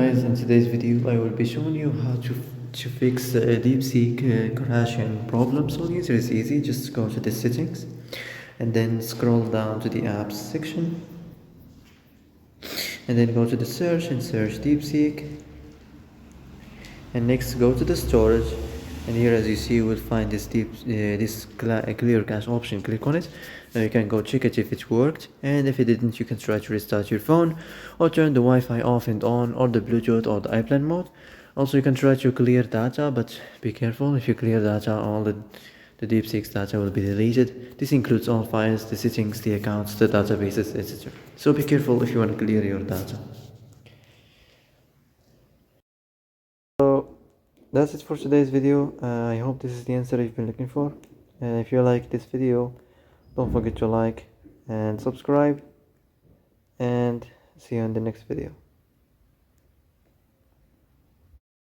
Guys, in today's video I will be showing you how to fix Deepseek crashing problem. So the answer is easy. Just go to the settings and then scroll down to the apps section and then go to the search and search Deepseek, and next go to the storage, and here as you see you will find this clear cache option. Click on it. Now you can go check it if it worked, and if it didn't you can try to restart your phone or turn the Wi-Fi off and on, or the Bluetooth or the airplane mode. Also you can try to clear data, but be careful. If you clear data, all the Deepseek's data will be deleted. This includes all files, the settings, the accounts, the databases, etc. So be careful if you want to clear your data. So that's it for today's video. I hope this is the answer you've been looking for. And if you like this video, don't forget to like and subscribe, and see you in the next video.